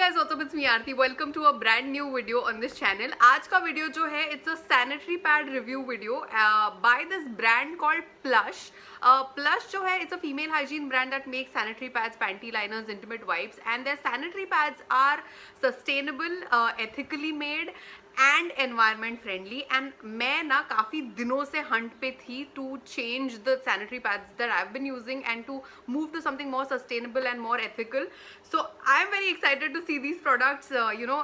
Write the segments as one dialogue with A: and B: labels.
A: guys, what's up? It's me Aarti. Welcome to a brand new video on this channel. आज का video जो है it's a sanitary pad review video by this brand called Plush. Plush जो है it's a female hygiene brand that makes sanitary pads, panty liners, intimate wipes, and their sanitary pads are sustainable, ethically made and environment friendly. And मैं ना काफ़ी दिनों से hunt पे थी to change the sanitary pads that I have been using and to move to something more sustainable and more ethical. So I am very excited to see these products,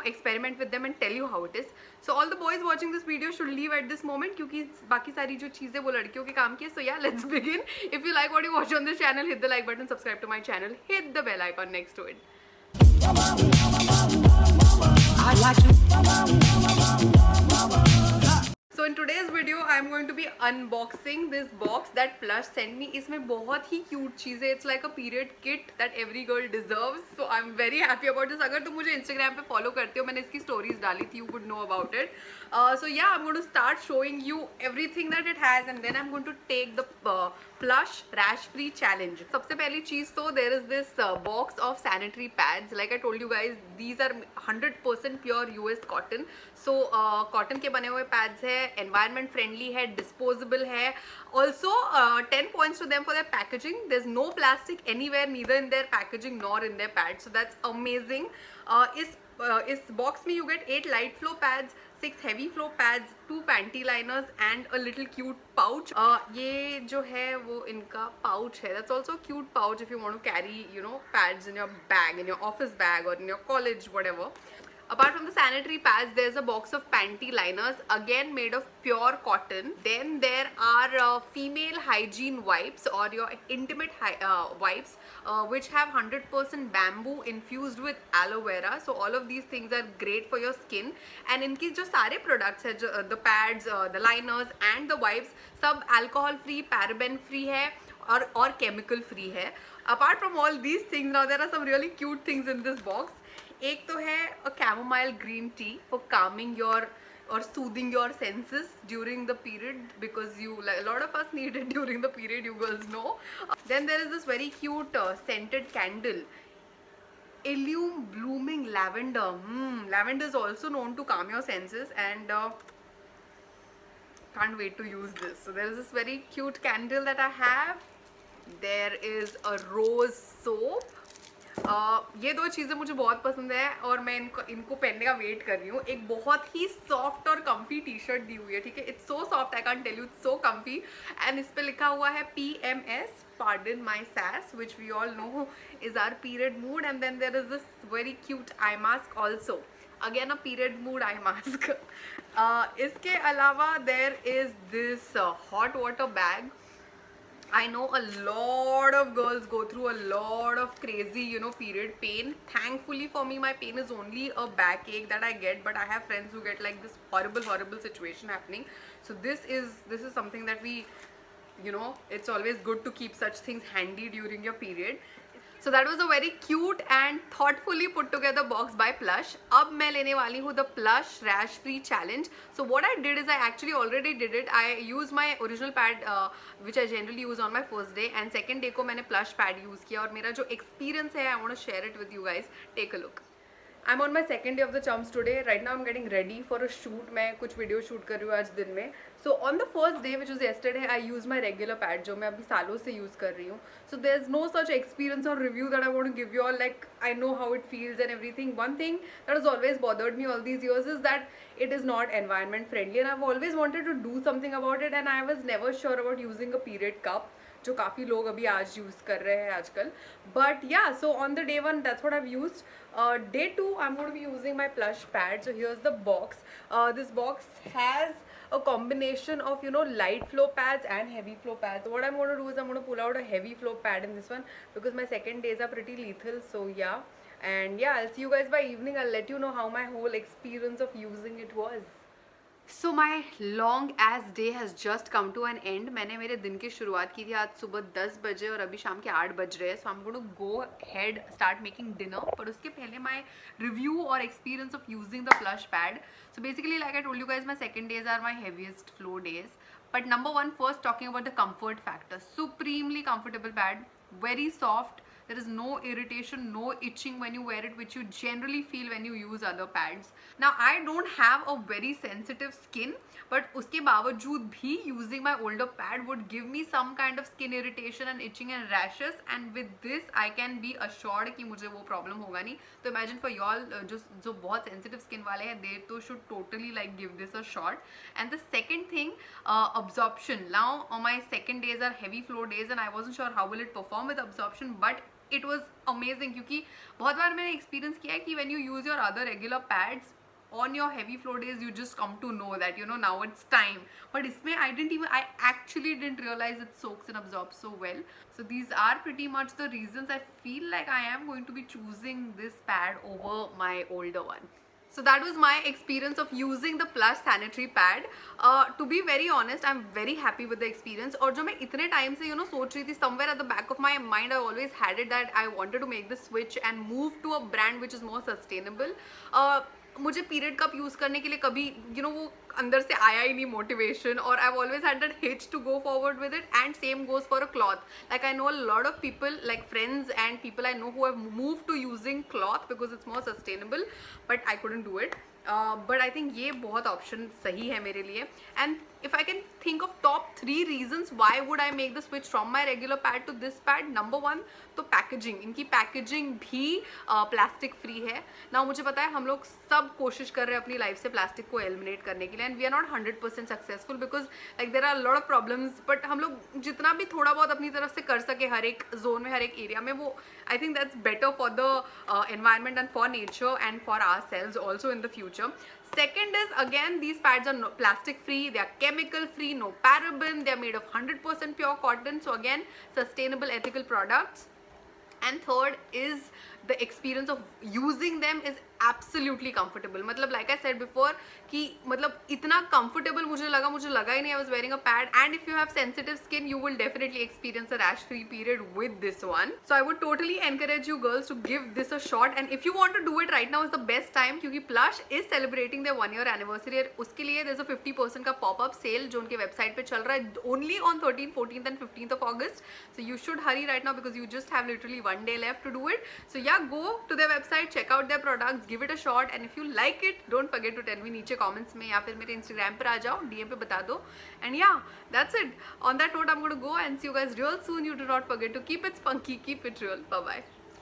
A: experiment with them and tell you how it is. So all the boys watching this video should leave at this moment, क्योंकि बाकी सारी जो चीज़ें वो लड़कियों के काम की है. So yeah let's begin. If you like what you watch on this channel, hit the like button, subscribe to my channel, hit the bell icon next to it. So in today's video I am going to be unboxing this box that Plush sent me. इसमें बहुत ही cute चीज़ें. It's like a period kit that every girl deserves. So I'm very happy about this. अगर तुम मुझे Instagram पे follow करते हो, मैंने इसकी stories डाली थी, you would know about it. So yeah, I'm going to start showing you everything that it has, and then I'm going to take the Plush rash free challenge. सबसे पहली चीज़ तो there is this box of sanitary pads. Like I told you guys, these are 100% pure US cotton. So cotton के बने हुए pads है, environment friendly है, disposable है. Also 10 points to them for their packaging. There's no plastic anywhere, neither in their packaging nor in their pads. So that's amazing. इस box में you get 8 light flow pads, 6 heavy flow pads, 2 panty liners and a little cute pouch. ये जो है वो इनका pouch है. That's also a cute pouch if you want to carry, pads in your bag, in your office bag or in your college, whatever. Apart from the sanitary pads, there's a box of panty liners, again made of pure cotton. Then there are female hygiene wipes or your intimate wipes, which have 100% bamboo infused with aloe vera. So all of these things are great for your skin. And इनकी जो सारे products है, the pads, the liners and the wipes, सब alcohol free, paraben free है और chemical free है. Apart from all these things, now there are some really cute things in this box. एक तो है a chamomile green tea for calming your or soothing your senses during the period, because a lot of us need it during the period, you girls know. Then there is this very cute scented candle, Illume blooming lavender. Lavender is also known to calm your senses, and can't wait to use this. So there is this very cute candle that I have. There is a rose soap. ये दो चीज़ें मुझे बहुत पसंद है और मैं इनको पहनने का वेट कर रही हूँ. एक बहुत ही सॉफ्ट और कम्फी टी शर्ट दी हुई है, ठीक है. It's so soft, I can't tell you, it's so comfy. And इस पे लिखा हुआ है PMS, pardon my sass, which we all know is our period mood. And then there is this very cute eye mask also, again a period mood eye mask. इसके अलावा there is this hot water bag. I know a lot of girls go through a lot of crazy, period pain. Thankfully for me, my pain is only a backache that I get, but I have friends who get like this horrible situation happening. So this is something that we, it's always good to keep such things handy during your period. So that was a very cute and thoughtfully put together box by Plush. अब मैं लेने वाली हूँ the Plush rash free challenge. So what I did is I actually already did it. I used my original pad which I generally use on my first day, and second day को मैंने Plush pad use किया, और मेरा जो experience है I want to share it with you guys. Take a look. I'm on my second day of the chumps today. Right now I'm getting ready for a shoot. मैं कुछ video shoot कर रही हूँ आज दिन में. So on the first day, which was yesterday, I used my regular pad जो मैं अभी सालों से use कर रही हूँ. So there's no such experience or review that I want to give you all. Like, I know how it feels and everything. One thing that has always bothered me all these years is that it is not environment friendly, and I've always wanted to do something about it, and I was never sure about using a period cup, जो काफ़ी लोग अभी आज use कर रहे हैं आजकल. But या, so on the day 1 that's what I have used. Day 2 I'm going to be using my Plush pad. So here's the box. This box has a combination of light flow pads and heavy flow pads. So what I'm going to do is I'm going to pull out a heavy flow pad in this one, because my second days are pretty lethal. So yeah, and yeah, I'll see you guys by evening. I'll let you know how my whole experience of using it was. So my long ass day has just come to an end. मैंने मेरे दिन की शुरुआत की थी आज सुबह 10 बजे और अभी शाम के 8 बज रहे हैं. So I'm going to go ahead start making dinner. पर उसके पहले my review or experience of using the Plush pad. So basically, like I told you guys, my second days are my heaviest flow days. But number one, first talking about the comfort factor. Supremely comfortable pad, very soft, There is no irritation, no itching when you wear it, which you generally feel when you use other pads. Now I don't have a very sensitive skin, but उसके बावजूद भी using my older pad would give me some kind of skin irritation and itching and rashes, and with this I can be assured कि मुझे वो problem होगा नहीं. तो imagine for y'all जो बहुत sensitive skin वाले हैं, they तो should totally like give this a shot. And the second thing, absorption. Now my second days are heavy flow days and I wasn't sure how will it perform with absorption, but it was amazing क्योंकि बहुत बार मैंने experience किया है कि when you use your other regular pads on your heavy flow days, you just come to know that, you know, now it's time. But isme I actually didn't realize it soaks and absorbs so well. So these are pretty much the reasons I feel like I am going to be choosing this pad over my older one. So that was my experience of using the Plush sanitary pad. To be very honest, I'm very happy with the experience. और जो मैं इतने time से सोच रही थी, somewhere at the back of my mind I always had it that I wanted to make the switch and move to a brand which is more sustainable. मुझे period cup use करने के लिए कभी वो अंदर से आया ही नहीं मोटिवेशन, और I always had that hitch to go forward with it. And same goes for a cloth. Like I know a lot of people, like friends and people I know who have move to using cloth because it's more sustainable, but I couldn't do it. But I think ये बहुत option सही है मेरे लिए. And if I can think of top 3 reasons why would I make the switch from my regular pad to this pad, number 1 तो packaging. इनकी packaging भी plastic free है. ना मुझे पता है हम लोग सब कोशिश कर रहे हैं अपनी लाइफ से प्लास्टिक को एलिमिनेट करने के लिए, and we are not 100% successful because like there are lot of problems, but हम लोग जितना भी थोड़ा बहुत अपनी तरफ से कर सके हर एक जोन में, हर एक एरिया में, वो I think that's better for the environment and for nature and for ourselves also in the future. Second is, again, these pads are plastic free, they are chemical free, no paraben, they are made of 100% pure cotton, so again sustainable ethical products. And third is the experience of using them is absolutely comfortable. मतलब like I said before कि मतलब इतना comfortable मुझे लगा ही नहीं. I was wearing a pad, and if you have sensitive skin you will definitely experience a rash free period with this one. So I would totally encourage you girls to give this a shot, and if you want to do it right now is the best time क्योंकि Plush is celebrating their 1-year anniversary. उसके लिए there's a 50% का pop-up sale जो उनके website पे चल रहा है only on 13th, 14th and 15th of August. So you should hurry right now because you just have literally 1 day left to do it. So yeah, go to their website, check out their products, give it a shot, and if you like it don't forget to tell me नीचे comments में या फिर मेरे Instagram पर आ जाओ, DM पे बता दो. And yeah, that's it. On that note, I'm going to go and see you guys real soon. You do not forget to keep it spunky, keep it real. Bye bye.